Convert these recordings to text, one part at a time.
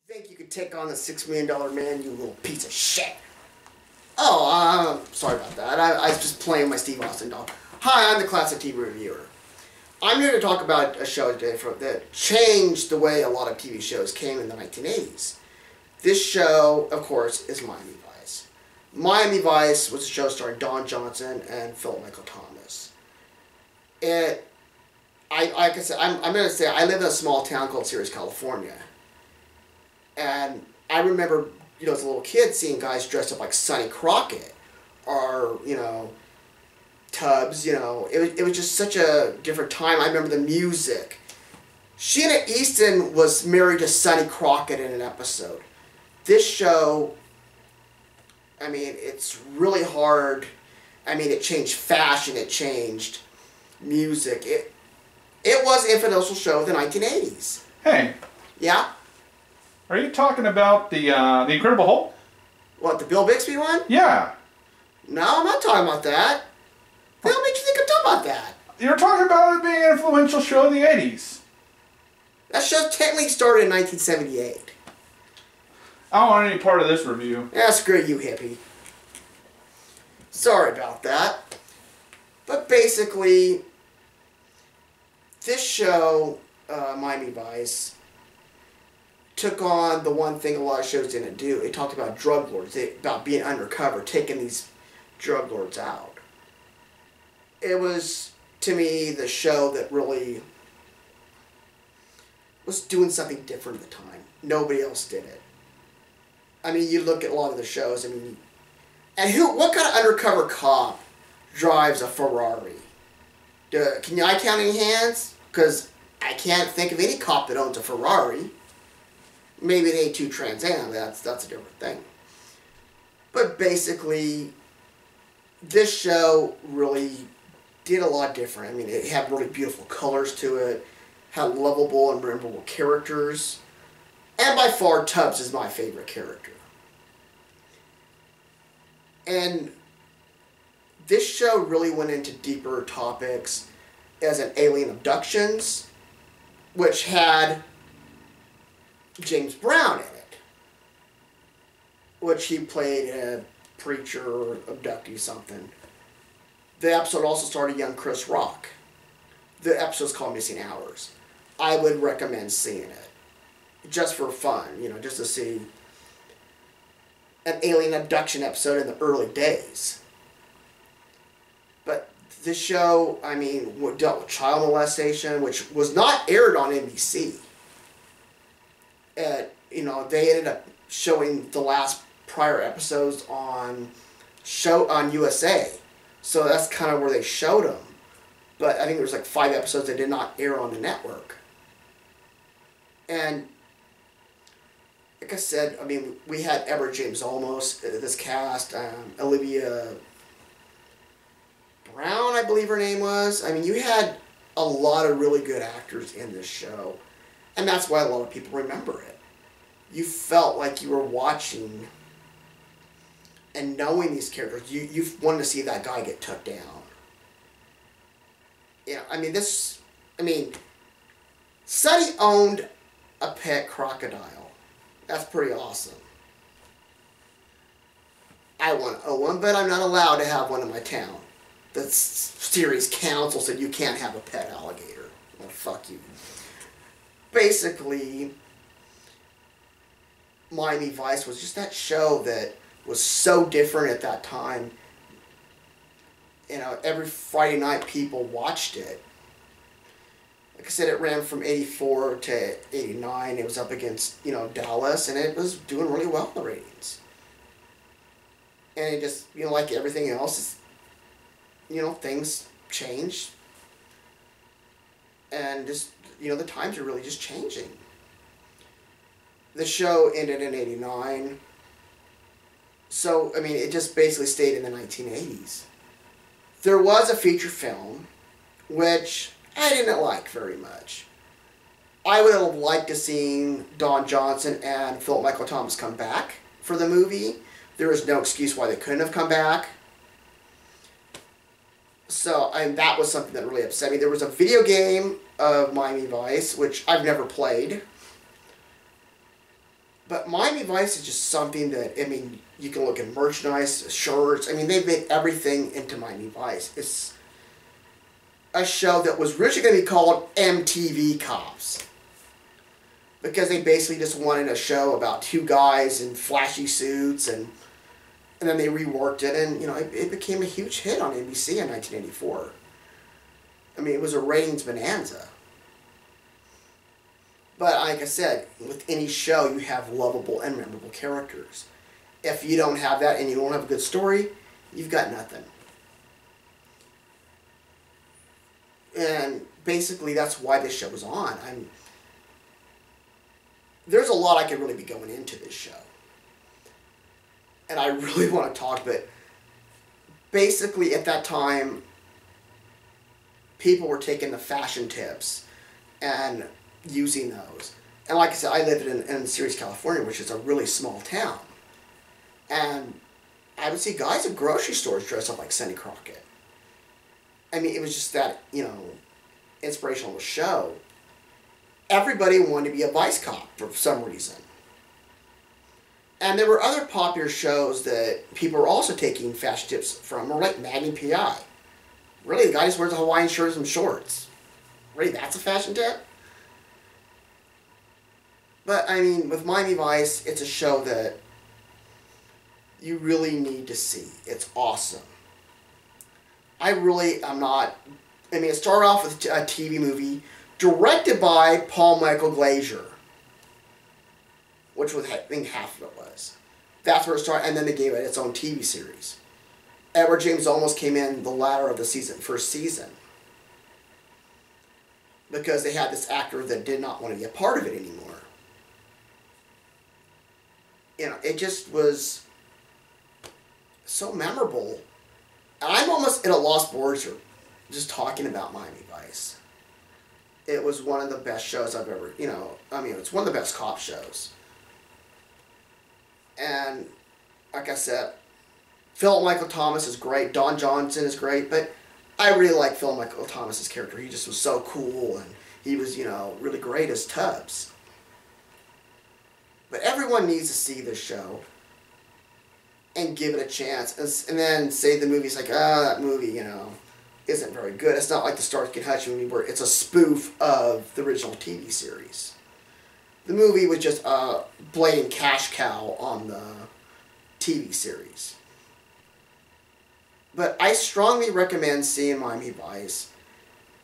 Think you could take on the $6 million man, you little piece of shit. Sorry about that. I was just playing my Steve Austin doll. Hi, I'm the Classic TV Reviewer. I'm here to talk about a show today that changed the way a lot of TV shows came in the 1980s. This show, of course, is Miami Vice. Miami Vice was a show starring Don Johnson and Philip Michael Thomas. Like I said, I'm going to say I live in a small town called Ceres, California. And I remember, as a little kid, seeing guys dressed up like Sonny Crockett or, Tubbs, It was just such a different time. I remember the music. Sheena Easton was married to Sonny Crockett in an episode. This show, it's really hard. It changed fashion. It changed music. It was an influential show of the 1980s. Hey. Yeah? Are you talking about the Incredible Hulk? What, the Bill Bixby one? Yeah. No, I'm not talking about that. What makes you think I'm talking about that? You're talking about it being an influential show in the 80s. That show technically started in 1978. I don't want any part of this review. Yeah, screw you, hippie. Sorry about that. But basically, this show, Miami Vice, took on the one thing a lot of shows didn't do. It talked about drug lords, about being undercover, taking these drug lords out. It was, to me, the show that really was doing something different at the time. Nobody else did it. You look at a lot of the shows, and what kind of undercover cop drives a Ferrari? Can I count any hands? Because I can't think of any cop that owns a Ferrari. Maybe an A2 Trans Am, that's a different thing. But basically, this show really did a lot different. It had really beautiful colors to it, had lovable and memorable characters, and by far, Tubbs is my favorite character. And this show really went into deeper topics, as in alien abductions, which had James Brown in it, which he played a preacher or abductee something. The episode also starred a young Chris Rock. The episode's called Missing Hours. I would recommend seeing it, just for fun, just to see an alien abduction episode in the early days. But this show, dealt with child molestation, which was not aired on NBC. They ended up showing the last prior episodes on USA. So that's kind of where they showed them. But I think there was like 5 episodes that did not air on the network. And like I said, we had Edward James Olmos, this cast, Olivia Brown, I believe her name was. You had a lot of really good actors in this show. And that's why a lot of people remember it. You felt like you were watching and knowing these characters. You wanted to see that guy get took down. Sonny owned a pet crocodile. That's pretty awesome. I want to own one, but I'm not allowed to have one in my town. The series council said you can't have a pet alligator. Well, fuck you. Basically, Miami Vice was just that show that was so different at that time. Every Friday night people watched it. Like I said, it ran from 84 to 89. It was up against, Dallas, and it was doing really well in the ratings. And it just, like everything else, things change. And just, the times are really just changing. The show ended in 89. So, it just basically stayed in the 1980s. There was a feature film, which I didn't like very much. I would have liked to see Don Johnson and Philip Michael Thomas come back for the movie. There is no excuse why they couldn't have come back. So, that was something that really upset me. There was a video game of Miami Vice, which I've never played. But Miami Vice is just something that, I mean, you can look at merchandise, shirts. I mean, they've made everything into Miami Vice. It's a show that was originally going to be called MTV Cops. Because they basically just wanted a show about two guys in flashy suits, and then they reworked it, and, you know, it became a huge hit on NBC in 1984. I mean, it was a ratings bonanza. But like I said, with any show, you have lovable and memorable characters. If you don't have that and you don't have a good story, you've got nothing. And basically, that's why this show was on. There's a lot I could really be going into this show. And I really want to talk, but basically at that time, people were taking the fashion tips and using those. And like I said, I lived in Ceres, California, which is a really small town. And I would see guys at grocery stores dressed up like Sonny Crockett. I mean, it was just that, you know, inspirational show. Everybody wanted to be a vice cop for some reason. And there were other popular shows that people were also taking fashion tips from, or like Magnum P.I. Really, the guy just wears a Hawaiian shirt and some shorts. Really, that's a fashion tip? But, I mean, with Miami Vice, it's a show that you really need to see. It's awesome. I mean, it started off with a TV movie directed by Paul Michael Glazier, which was, I think, half of it was. That's where it started, and then they gave it its own TV series. Edward James Olmos came in the latter of the first season, because they had this actor that did not want to be a part of it anymore. You know, it just was so memorable. And I'm almost at a lost for words just talking about Miami Vice. It was one of the best shows I've ever, you know, I mean, it's one of the best cop shows. And, like I said, Philip Michael Thomas is great, Don Johnson is great, but I really like Philip Michael Thomas's character. He just was so cool, and he was, you know, really great as Tubbs. But everyone needs to see this show and give it a chance. And then say the movie's like, that movie, you know, isn't very good. It's not like the Starsky and Hutch movie where it's a spoof of the original TV series. The movie was just a blatant cash cow on the TV series. But I strongly recommend seeing Miami Vice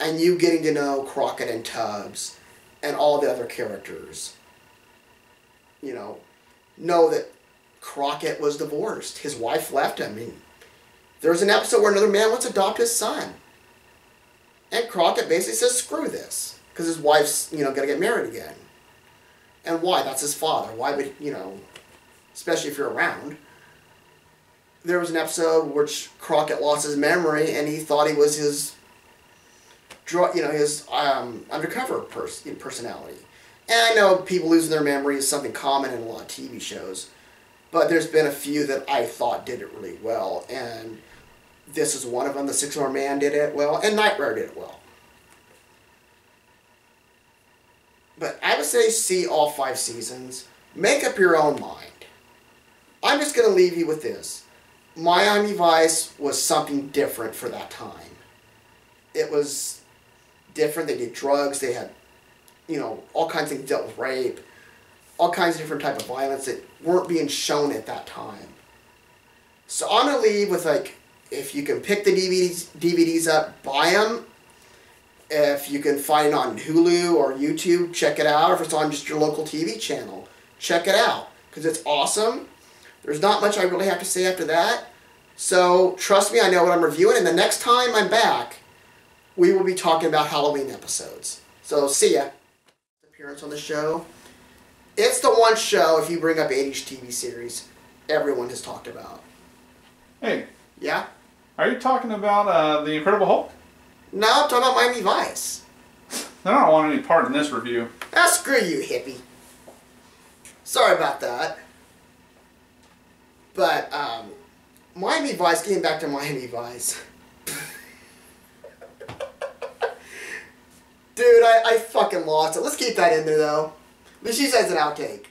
and you getting to know Crockett and Tubbs and all the other characters. You know that Crockett was divorced. His wife left him. And there's an episode where another man wants to adopt his son. And Crockett basically says, screw this. Because his wife's, you know, going to get married again. And why? That's his father. Why would, you know, especially if you're around. There was an episode which Crockett lost his memory and he thought he was his, you know, his undercover personality. And I know people losing their memory is something common in a lot of TV shows. But there's been a few that I thought did it really well. And this is one of them. The Six More Man did it well. And Knight Rider did it well. But I would say see all 5 seasons. Make up your own mind. I'm just going to leave you with this. Miami Vice was something different for that time. It was different. They did drugs. They had, you know, all kinds of things, dealt with rape. All kinds of different type of violence that weren't being shown at that time. So I'm going to leave with, like, if you can pick the DVDs up, buy them. If you can find it on Hulu or YouTube, check it out. Or if it's on just your local TV channel, check it out. Because it's awesome. There's not much I really have to say after that. So trust me, I know what I'm reviewing. And the next time I'm back, we will be talking about Halloween episodes. So see ya. Appearance on the show. It's the one show, if you bring up 80s TV series, everyone has talked about. Hey. Yeah? Are you talking about The Incredible Hulk? No, I'm talking about Miami Vice. I don't want any part in this review. Ah, screw you, hippie. Sorry about that. But, Miami Vice, getting back to Miami Vice. Dude, I fucking lost it. Let's keep that in there, though. But she says an outtake.